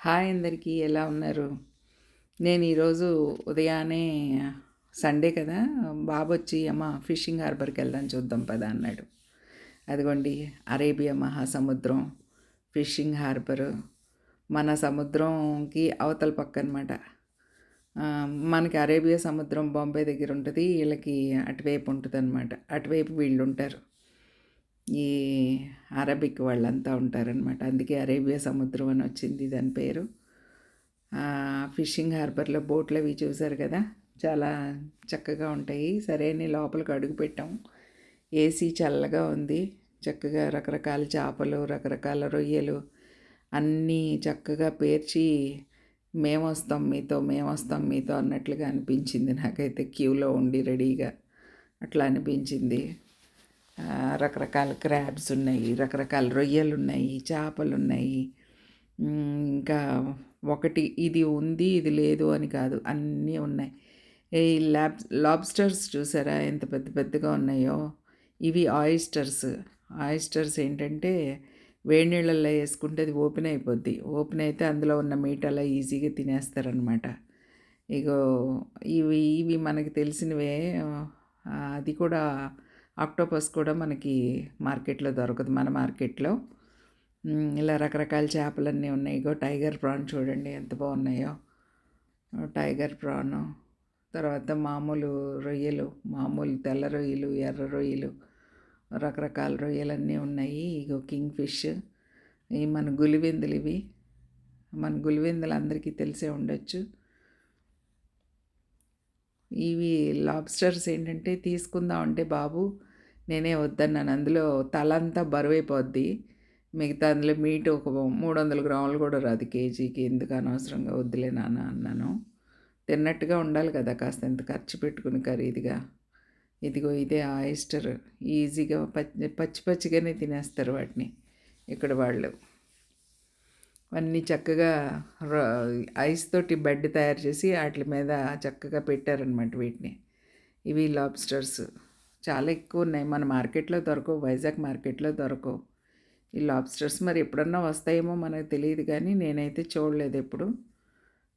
Hi అందరికీ, ఎలా ఉన్నారు? నేను ఈరోజు ఉదయాన్నే సండే కదా! బాబొచ్చి అమ్మ ఫిషింగ్ హార్బర్‌కి వెళ్దాం చూద్దాం పదా అన్నాడు. అదిగోండి అరేబియా మహాసముద్రం, ఫిషింగ్ హార్బరు మన సముద్రంకి అవతల పక్కనమాట. మనకి అరేబియా సముద్రం బొంబాయి దగ్గర ఉంటది. ఈళ్ళకి అటువైపు ఉంటదనమాట. అటువైపు వీళ్ళుంటారు. ఈ అరబిక్ వాళ్ళంతా ఉంటారనమాట. అందుకే అరేబియా సముద్రం అని వచ్చింది దాని పేరు. ఫిషింగ్ హార్బర్‌లో బోట్లవి చూసారు కదా! చాలా చక్కగా ఉంటాయి. సరే అని లోపలికి అడుగుపెట్టాం. ఏసీ చల్లగా ఉంది. చక్కగా రకరకాల చేపలు, రకరకాల రొయ్యలు అన్నీ చక్కగా పేర్చి మేమొస్తాం మీతో, మేమొస్తాం మీతో అన్నట్లుగా అనిపించింది నాకైతే క్యూలో ఉండి రెడీగా. అట్లా అనిపించింది. రకరకాల క్రాబ్స్ ఉన్నాయి, రకరకాల రొయ్యలున్నాయి, చేపలున్నాయి. ఇంకా ఒకటి ఇది ఉంది, ఇది లేదు అని కాదు, అన్నీ ఉన్నాయి. ఈ లాబ్స్టర్స్ చూసారా ఎంత పెద్ద పెద్దగా ఉన్నాయో? ఇవి ఆయిస్టర్స్. ఆయిస్టర్స్ ఏంటంటే వేడి నీళ్ళల్లో వేసుకుంటే అది ఓపెన్ అయిపోద్ది. ఓపెన్ అయితే అందులో ఉన్న మీట్ అలా ఈజీగా తినేస్తారనమాట. ఇగో ఇవి ఇవి మనకి తెలిసినవే. అది కూడా ఆక్టోపస్ కూడా మనకి మార్కెట్లో దొరకదు, మన మార్కెట్లో. ఇలా రకరకాల చేపలన్నీ ఉన్నాయి. ఇగో టైగర్ ప్రాన్ చూడండి ఎంత బాగున్నాయో. టైగర్ ప్రాను, తర్వాత మామూలు రొయ్యలు, మామూలు తెల్ల రొయ్యలు, ఎర్ర రొయ్యలు, రకరకాల రొయ్యలన్నీ ఉన్నాయి. ఇగో కింగ్ ఫిష్, ఈ మన గులివెందులు ఇవి. మన గులివెందులు అందరికీ తెలిసే ఉండొచ్చు. ఇవి లాబ్స్టర్స్ ఏంటంటే తీసుకుందాం అంటే బాబు నేనే వద్దన్నాను. అందులో తలంతా బరువైపోద్ది. మిగతా అందులో మీట్ ఒక 300 గ్రాములు కూడా రాదు కేజీకి. ఎందుకు అనవసరంగా వద్దులే నాన్న అన్నాను. తిన్నట్టుగా ఉండాలి కదా, కాస్త ఎంత ఖర్చు పెట్టుకుని ఖరీదుగా. ఇదిగో ఇదే ఆయిస్టర్. ఈజీగా పచ్చి పచ్చిగానే తినేస్తారు వాటిని ఇక్కడ వాళ్ళు. అన్నీ చక్కగా ఐస్ తోటి బెడ్ తయారు చేసి వాటి మీద చక్కగా పెట్టారనమాట వీటిని. ఇవి లాబ్స్టర్స్ చాలా ఎక్కువ ఉన్నాయి. మన మార్కెట్లో దొరకవు, వైజాగ్ మార్కెట్లో దొరకవు ఈ లాబ్స్టర్స్. మరి ఎప్పుడన్నా వస్తాయేమో మనకు తెలియదు, కానీ నేనైతే చూడలేదు ఎప్పుడు.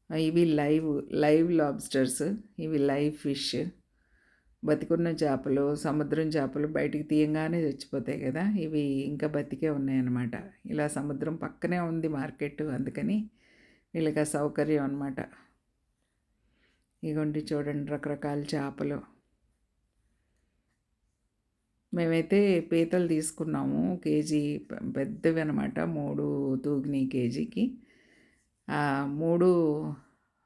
ఇవి లైవ్ లాబ్స్టర్స్. ఇవి లైవ్ ఫిష్. బతికున్న చేపలు, సముద్రం చేపలు బయటికి తీయంగానే చచ్చిపోతాయి కదా, ఇవి ఇంకా బతికే ఉన్నాయన్నమాట. ఇలా సముద్రం పక్కనే ఉంది మార్కెట్, అందుకని వీళ్ళకి ఆ సౌకర్యం అనమాట. ఇగోండి చూడండి రకరకాల చేపలు. మేమైతే పీతలు తీసుకున్నాము కేజీ, పెద్దవి అనమాట. 3 తూగినాయి కేజీకి. 3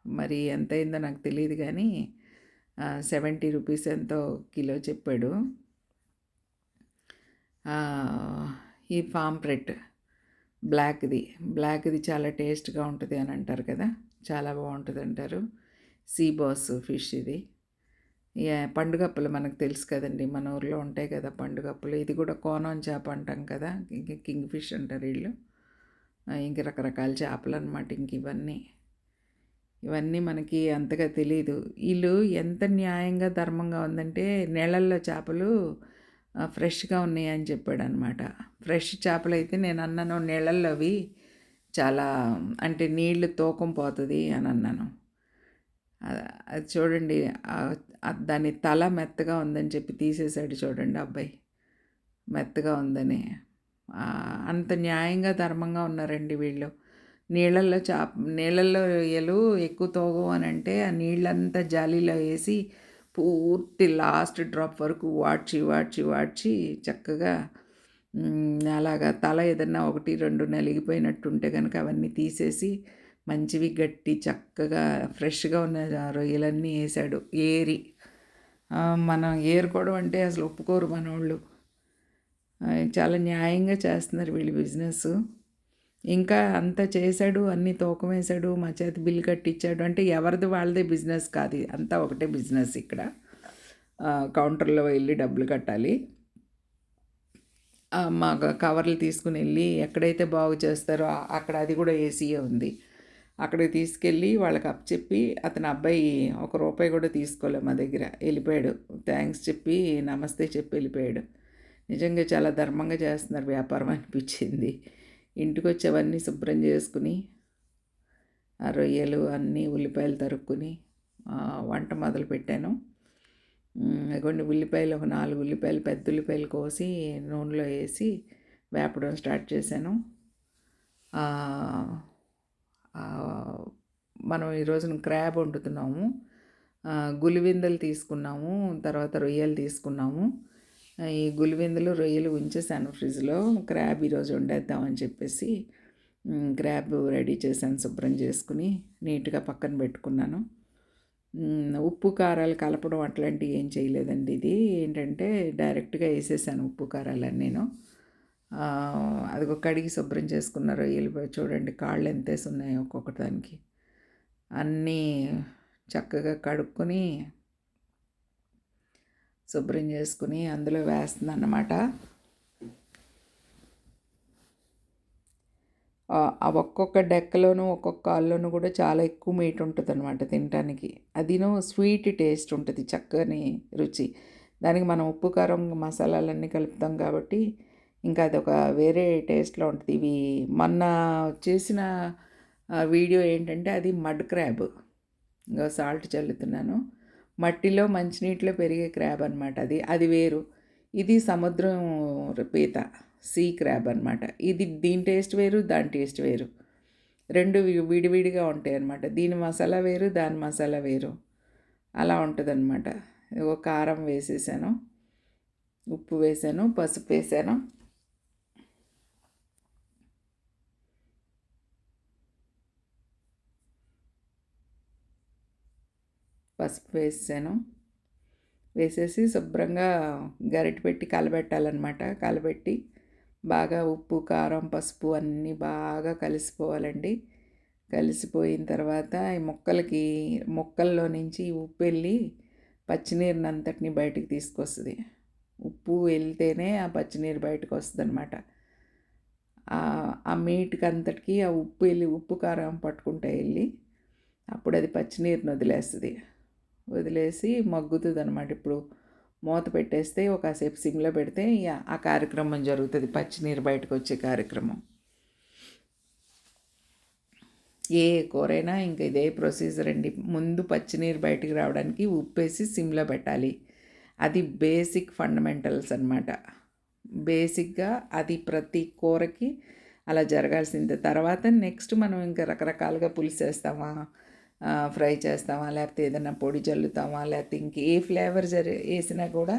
మరి ఎంత అయిందో నాకు తెలియదు, కానీ 70 రూపీస్ ఎంతో కిలో చెప్పాడు. ఈ పాంప్రెట్ బ్లాక్ది చాలా టేస్ట్గా ఉంటుంది అని అంటారు కదా, చాలా బాగుంటుంది అంటారు. సీ బాస్ ఫిష్ ఇది. పండుగప్పలు మనకు తెలుసు కదండి, మన ఊర్లో ఉంటాయి కదా పండుగప్పలు. ఇది కూడా కోనం చేప అంటాం కదా, కింగ్ ఫిష్ అంటారు వీళ్ళు. ఇంక రకరకాల చేపలు అనమాట. ఇంక ఇవన్నీ మనకి అంతగా తెలీదు. వీళ్ళు ఎంత న్యాయంగా ధర్మంగా ఉందంటే నీళ్ళల్లో చేపలు ఫ్రెష్గా ఉన్నాయి అని చెప్పాడనమాట. ఫ్రెష్ చేపలైతే నేను అన్నాను నీళ్ళల్లో అవి చాలా, అంటే నీళ్ళు తూకం పోతుంది అని అన్నాను. అది చూడండి, దాని తల మెత్తగా ఉందని చెప్పి తీసేశాడు చూడండి అబ్బాయి, మెత్తగా ఉందని. అంత న్యాయంగా ధర్మంగా ఉన్నారండి వీళ్ళు. నీళ్ళల్లో రొయ్యలు ఎక్కువ తోగవు అని అంటే ఆ నీళ్ళంతా జాలీలో వేసి పూర్తి లాస్ట్ డ్రాప్ వరకు వాడ్చి చక్కగా అలాగా తల ఏదన్నా 1, 2 నలిగిపోయినట్టుంటే కనుక అవన్నీ తీసేసి మంచివి గట్టి చక్కగా ఫ్రెష్గా ఉన్న రొయ్యలన్నీ వేసాడు ఏరి. మనం ఏరుకోవడం అంటే అసలు ఒప్పుకోరు మనోళ్ళు. చాలా న్యాయంగా చేస్తున్నారు వీళ్ళు బిజినెస్. ఇంకా అంతా చేశాడు, అన్నీ తూకం వేశాడు, మా చేత బిల్లు కట్టించాడు. అంటే ఎవరిది వాళ్ళదే బిజినెస్ కాదు, అంతా ఒకటే బిజినెస్ ఇక్కడ. కౌంటర్లో వెళ్ళి డబ్బులు కట్టాలి. మా కవర్లు తీసుకుని వెళ్ళి ఎక్కడైతే బాగు చేస్తారో అక్కడ, అది కూడా ఏసీయే ఉంది, అక్కడికి తీసుకెళ్ళి వాళ్ళకి అప్పచెప్పి, అతని అబ్బాయి ₹1 కూడా తీసుకోలే మా దగ్గర, వెళ్ళిపోయాడు. థ్యాంక్స్ చెప్పి నమస్తే చెప్పి వెళ్ళిపోయాడు. నిజంగా చాలా ధర్మంగా చేస్తున్నారు వ్యాపారం అనిపించింది. ఇంటికి వచ్చి అవన్నీ శుభ్రం చేసుకుని ఆ రొయ్యలు అన్నీ ఉల్లిపాయలు తరుక్కుని వంట మొదలుపెట్టాను. కొన్ని ఉల్లిపాయలు ఒక 4 ఉల్లిపాయలు పెద్ద ఉల్లిపాయలు కోసి నూనెలో వేసి వేపడం స్టార్ట్ చేశాను. మనం ఈ రోజున క్రాబ్ వండుతున్నాము. గులివిందలు తీసుకున్నాము, తర్వాత రొయ్యలు తీసుకున్నాము. ఈ గులివిందలు రొయ్యలు ఉంచేసాను ఫ్రిడ్జ్లో. క్రాబ్ ఈరోజు వండేద్దామని చెప్పేసి క్రాబ్ రెడీ చేశాను, శుభ్రం చేసుకుని నీట్గా పక్కన పెట్టుకున్నాను. ఉప్పు కారాలు కలపడం అట్లాంటివి ఏం చేయలేదండి. ఇది ఏంటంటే డైరెక్ట్గా వేసేసాను ఉప్పు కారాలని నేను. అదిగో కడిగి శుభ్రం చేసుకున్న రొయ్యలు చూడండి, కాళ్ళు ఎంతేసి ఉన్నాయో ఒక్కొక్క దానికి. అన్నీ చక్కగా కడుక్కొని శుభ్రం చేసుకుని అందులో వేస్తుంది అన్నమాట. ఆ ఒక్కొక్క డెక్కలోనూ ఒక్కొక్క కాల్లోనూ కూడా చాలా ఎక్కువ మీట్ ఉంటుంది అనమాట తినటానికి. అదిను స్వీట్ టేస్ట్ ఉంటుంది, చక్కని రుచి. దానికి మనం ఉప్పు కారం మసాలాలన్నీ కలుపుతాం కాబట్టి ఇంకా అదొక వేరే టేస్ట్లో ఉంటుంది. ఇవి మొన్న చేసిన వీడియో ఏంటంటే అది మడ్ క్రాబ్. ఇంకా సాల్ట్ చల్లుతున్నాను. మట్టిలో మంచినీటిలో పెరిగే క్రాబ్ అనమాట అది వేరు. ఇది సముద్రం పీత, సీ క్రాబ్ అనమాట. ఇది దీని టేస్ట్ వేరు, దాని టేస్ట్ వేరు. రెండు విడివిడిగా ఉంటాయి అన్నమాట. దీని మసాలా వేరు, దాని మసాలా వేరు, అలా ఉంటుంది అనమాట. కారం వేసేసాను, ఉప్పు వేసాను, పసుపు వేసాను. పసుపు వేసాను. వేసేసి శుభ్రంగా గరిటె పెట్టి కలబెట్టాలన్నమాట. కలబెట్టి బాగా ఉప్పు కారం పసుపు అన్నీ బాగా కలిసిపోవాలండి. కలిసిపోయిన తర్వాత ఈ ముక్కల్లో నుంచి ఉప్పు వెళ్ళి పచ్చినీరుని అంతటిని బయటికి తీసుకొస్తుంది. ఉప్పు వెళ్తేనే ఆ పచ్చినీరు బయటకు వస్తుంది అనమాట. ఆ మీట్కి అంతటికి ఆ ఉప్పు కారం పట్టుకుంటే వెళ్ళి అప్పుడు అది పచ్చినీరుని వదిలేస్తుంది. వదిలేసి మగ్గుతుంది అనమాట. ఇప్పుడు మూత పెట్టేస్తే ఒకసేపు సిమ్లో పెడితే ఆ కార్యక్రమం జరుగుతుంది, పచ్చినీరు బయటకు వచ్చే కార్యక్రమం. ఏ కూరైనా ఇంకా ఇదే ప్రొసీజర్ అండి. ముందు పచ్చినీరు బయటికి రావడానికి ఉప్పేసి సిమ్లో పెట్టాలి. అది బేసిక్ ఫండమెంటల్స్ అనమాట. బేసిక్గా అది ప్రతి కూరకి అలా జరగాల్సిందే. తర్వాత నెక్స్ట్ మనం ఇంకా రకరకాలుగా పులుసు వేస్తామా, ఫ్రై చేస్తామా, లేకపోతే ఏదైనా పొడి చల్లుతామా, లేకపోతే ఇంకే ఫ్లేవర్ వేసినా కూడా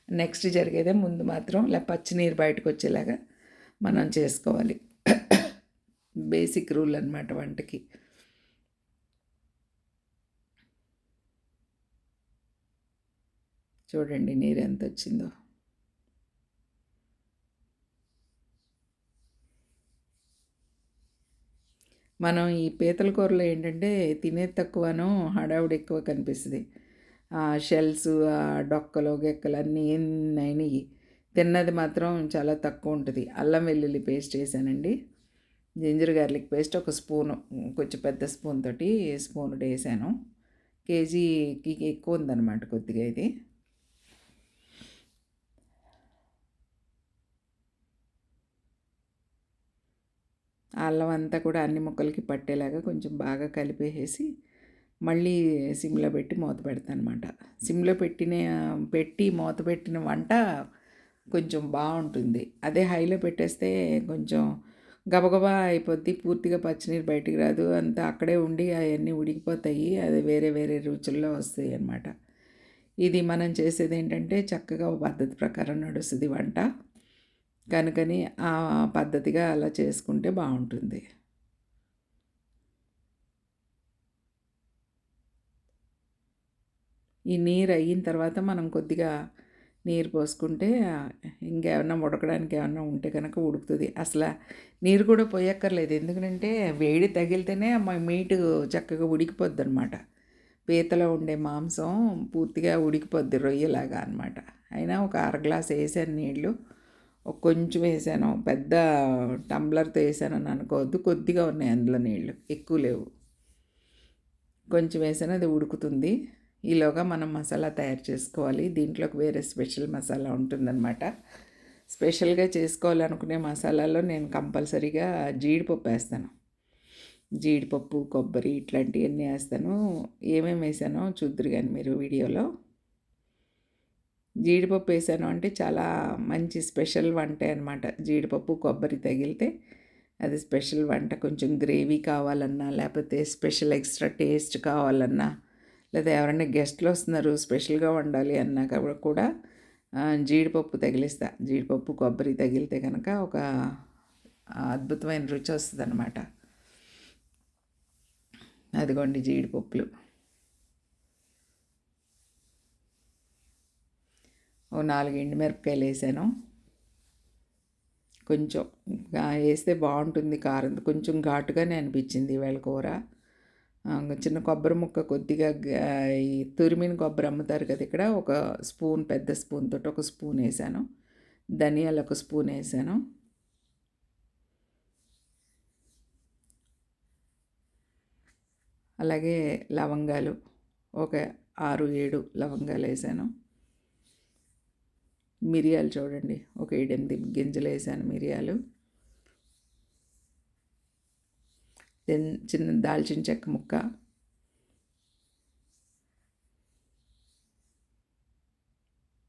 నెక్స్ట్ జరిగేదే. ముందు మాత్రం పచ్చినీరు బయటకు వచ్చేలాగా మనం చేసుకోవాలి. బేసిక్ రూల్ అనమాట వంటకి. చూడండి నీరు ఎంత వచ్చిందో. మనం ఈ పీతల కూరలో ఏంటంటే తినేది తక్కువనో హడావుడి ఎక్కువ కనిపిస్తుంది. షెల్స్, డొక్కలు గెక్కలు అన్నీ ఎన్నైనాయి, తిన్నది మాత్రం చాలా తక్కువ ఉంటుంది. అల్లం వెల్లుల్లి పేస్ట్ వేసానండి. జింజర్ గార్లిక్ పేస్ట్ ఒక స్పూను, కొంచెం పెద్ద స్పూన్ తోటి స్పూన్ వేసాను. కేజీకి ఎక్కువ ఉందన్నమాట కొద్దిగా ఇది. అల్లం అంతా కూడా అన్ని ముక్కలకి పట్టేలాగా కొంచెం బాగా కలిపేసి మళ్ళీ సిమ్లో పెట్టి మూత పెడతాను అనమాట. సిమ్లో పెట్టి మూత పెట్టిన వంట కొంచెం బాగుంటుంది. అదే హైలో పెట్టేస్తే కొంచెం గబగబా అయిపోద్ది, పూర్తిగా పచ్చినీరు బయటికి రాదు, అంతా అక్కడే ఉండి అవన్నీ ఉడికిపోతాయి, అది వేరే వేరే రుచుల్లో వస్తాయి అన్నమాట. ఇది మనం చేసేది ఏంటంటే చక్కగా పద్ధతి ప్రకారం నడుస్తుంది వంట, కనుకని ఆ పద్ధతిగా అలా చేసుకుంటే బాగుంటుంది. ఈ నీరు అయిన తర్వాత మనం కొద్దిగా నీరు పోసుకుంటే ఇంకేమన్నా ఉడకడానికి ఏమన్నా ఉంటే కనుక ఉడుకుతుంది. అసలు నీరు కూడా పోయక్కర్లేదు, ఎందుకంటే వేడి తగిలితేనే మీటు చక్కగా ఉడికిపోద్ది అనమాట. పీతలో ఉండే మాంసం పూర్తిగా ఉడికిపోద్ది రొయ్యలాగా అనమాట. అయినా ఒక గ్లాస్ వేసాను నీళ్ళు, కొంచెం వేసాను, పెద్ద టంబ్లర్తో వేసానని అనుకోవద్దు, కొద్దిగా ఉన్నాయి అందులో నీళ్ళు, ఎక్కువ లేవు. కొంచెం వేసాను, అది ఉడుకుతుంది. ఈలోగా మనం మసాలా తయారు చేసుకోవాలి. దీంట్లోకి వేరే స్పెషల్ మసాలా ఉంటుందన్నమాట. స్పెషల్గా చేసుకోవాలనుకునే మసాలాలో నేను కంపల్సరీగా జీడిపప్పు వేస్తాను. జీడిపప్పు, కొబ్బరి ఇట్లాంటివన్నీ వేస్తాను. ఏమేమి వేసానో చూద్దురు కానీ మీరు వీడియోలో. జీడిపప్పు వేసాను అంటే చాలా మంచి స్పెషల్ వంటే అనమాట. జీడిపప్పు, కొబ్బరి తగిలితే అది స్పెషల్ వంట. కొంచెం గ్రేవీ కావాలన్నా, లేకపోతే స్పెషల్ ఎక్స్ట్రా టేస్ట్ కావాలన్నా, లేదా ఎవరైనా గెస్ట్లు వస్తున్నారు స్పెషల్గా వండాలి అన్నా కూడా జీడిపప్పు తగిలిస్తా. జీడిపప్పు, కొబ్బరి తగిలితే కనుక ఒక అద్భుతమైన రుచి వస్తుందన్నమాట. అదిగోండి జీడిపప్పులు. ఓ 4 ఎండుమిరపకాయలు వేసాను. కొంచెం వేస్తే బాగుంటుంది కారం. కొంచెం ఘాటుగానే అనిపించింది ఈవేళ కూర. చిన్న కొబ్బరి ముక్క కొద్దిగా ఈ తురిమిన కొబ్బరి అమ్ముతారు కదా ఇక్కడ, ఒక స్పూన్, పెద్ద స్పూన్ తోటి ఒక స్పూన్ వేసాను. ధనియాలు ఒక స్పూన్ వేసాను. అలాగే లవంగాలు ఒక 6-7 లవంగాలు వేసాను. మిరియాలు చూడండి, ఒక 7-8 గింజలు వేసాను మిరియాలు. చిన్న దాల్చిన చెక్క ముక్క,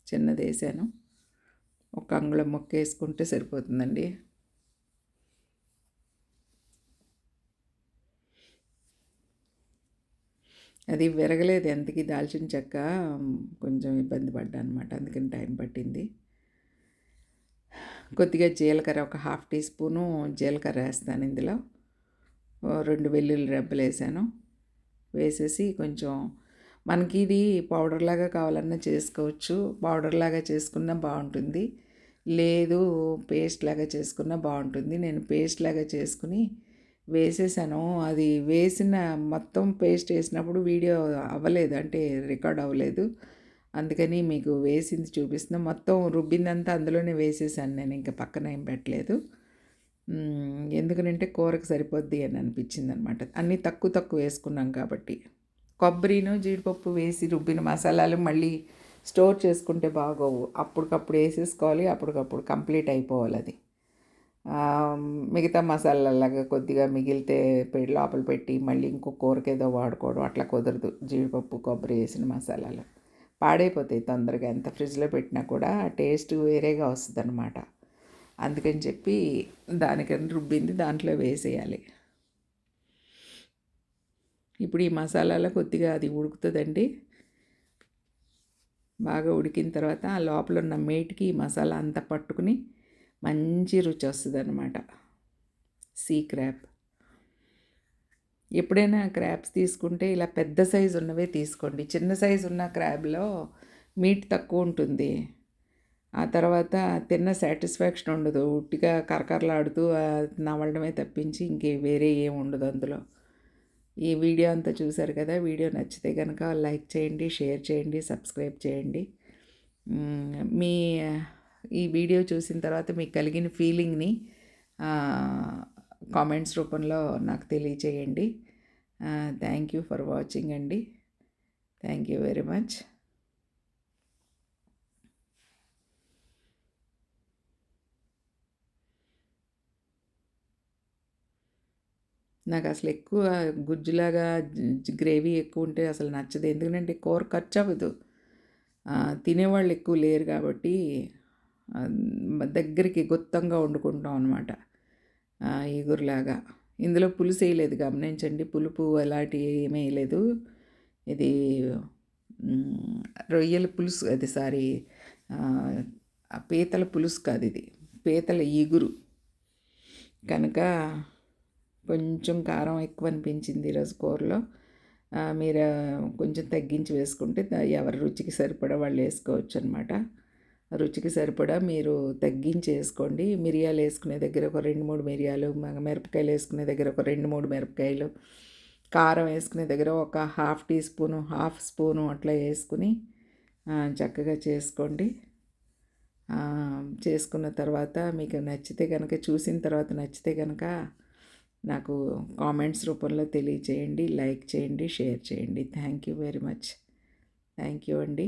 చిన్నది వేసాను. ఒక అంగుళం ముక్క వేసుకుంటే సరిపోతుందండి. అది విరగలేదు ఎంతకి దాల్చిన చెక్క, కొంచెం ఇబ్బంది పడ్డా అనమాట, అందుకని టైం పట్టింది. కొద్దిగా జీలకర్ర, ఒక 1/2 టీ స్పూను జీలకర్ర వేస్తాను ఇందులో. 2 వెల్లుల్లి రెబ్బలు వేసాను. వేసేసి కొంచెం మనకి ఇది పౌడర్లాగా కావాలన్నా చేసుకోవచ్చు. పౌడర్లాగా చేసుకున్నా బాగుంటుంది, లేదు పేస్ట్ లాగా చేసుకున్నా బాగుంటుంది. నేను పేస్ట్ లాగా చేసుకుని వేసేసాను. అది వేసిన మొత్తం పేస్ట్ వేసినప్పుడు వీడియో అవ్వలేదు, అంటే రికార్డ్ అవ్వలేదు. అందుకని మీకు వేసింది చూపిస్తున్నా. మొత్తం రుబ్బిందంతా అందులోనే వేసేసాను నేను, ఇంకా పక్కన ఏం పెట్టలేదు. ఎందుకనంటే కూరకు సరిపోద్ది అని అనిపించింది అనమాట. అన్నీ తక్కువ వేసుకున్నాం కాబట్టి. కొబ్బరిను జీడిపప్పు వేసి రుబ్బిన మసాలాలు మళ్ళీ స్టోర్ చేసుకుంటే బాగోవు. అప్పటికప్పుడు వేసేసుకోవాలి, అప్పటికప్పుడు కంప్లీట్ అయిపోవాలి అది. మిగతా మసాలాలాగా కొద్దిగా మిగిలితే లోపల పెట్టి మళ్ళీ ఇంకో కూరకేదో వాడుకోవడం అట్లా కుదరదు. జీడిపప్పు, కొబ్బరి వేసిన మసాలాలు పాడైపోతాయి తొందరగా. ఎంత ఫ్రిడ్జ్లో పెట్టినా కూడా టేస్ట్ వేరేగా వస్తుంది అనమాట. అందుకని చెప్పి దానికని రుబ్బింది దాంట్లో వేసేయాలి. ఇప్పుడు ఈ మసాలాలో కొద్దిగా అది ఉడుకుతుందండి. బాగా ఉడికిన తర్వాత ఆ లోపల ఉన్న మీట్కి ఈ మసాలా అంతా పట్టుకుని మంచి రుచి వస్తుంది అనమాట. See crab. ఎప్పుడైనా క్రాబ్స్ తీసుకుంటే ఇలా పెద్ద సైజు ఉన్నవే తీసుకోండి. చిన్న సైజు ఉన్న క్రాబ్లో మీట్ తక్కువ ఉంటుంది. ఆ తర్వాత తిన్న సాటిస్ఫాక్షన్ ఉండదు. ఉట్టిగా కరకరలాడుతూ నవలడమే తప్పించి ఇంకే వేరే ఏం ఉండదు అందులో. ఈ వీడియో అంతా చూశారు కదా. వీడియో నచ్చితే కనుక లైక్ చేయండి, షేర్ చేయండి, సబ్స్క్రైబ్ చేయండి. మీ ఈ వీడియో చూసిన తర్వాత మీకు కలిగిన ఫీలింగ్ని కామెంట్స్ రూపంలో నాకు తెలియచేయండి. థ్యాంక్ యూ ఫర్ వాచింగ్ అండి. Thank you very much. నాకు అసలు ఎక్కువ గుజ్జులాగా గ్రేవీ ఎక్కువ ఉంటే అసలు నచ్చదు. ఎందుకంటే కూర ఖర్చు అవ్వదు, తినేవాళ్ళు ఎక్కువ లేరు కాబట్టి దగ్గరికి గుత్తంగా వండుకుంటాం అనమాట, ఈగురులాగా. ఇందులో పులుసు వేయలేదు, గమనించండి. పులుపు అలాంటివి ఏమీ వేయలేదు. ఇది రొయ్యల పులుసు, అది సారీ పీతల పులుసు కాదు, ఇది పీతల ఈగురు కనుక కొంచెం కారం ఎక్కువ అనిపించింది ఈరోజు కూరలో. మీరు కొంచెం తగ్గించి వేసుకుంటే ఎవరి రుచికి సరిపడా వాళ్ళు వేసుకోవచ్చు అనమాట. రుచికి సరిపడా మీరు తగ్గించి వేసుకోండి. మిరియాలు వేసుకునే దగ్గర ఒక 2-3 మిరియాలు, మిరపకాయలు వేసుకునే దగ్గర ఒక 2-3 మిరపకాయలు, కారం వేసుకునే దగ్గర ఒక 1/2 టీ స్పూను, 1/2 స్పూను అట్లా వేసుకుని చక్కగా చేసుకోండి. చేసుకున్న తర్వాత మీకు నచ్చితే కనుక, చూసిన తర్వాత నచ్చితే కనుక నాకు కామెంట్స్ రూపంలో తెలియచేయండి, లైక్ చేయండి, షేర్ చేయండి. Thank you very much. Thank you అండి.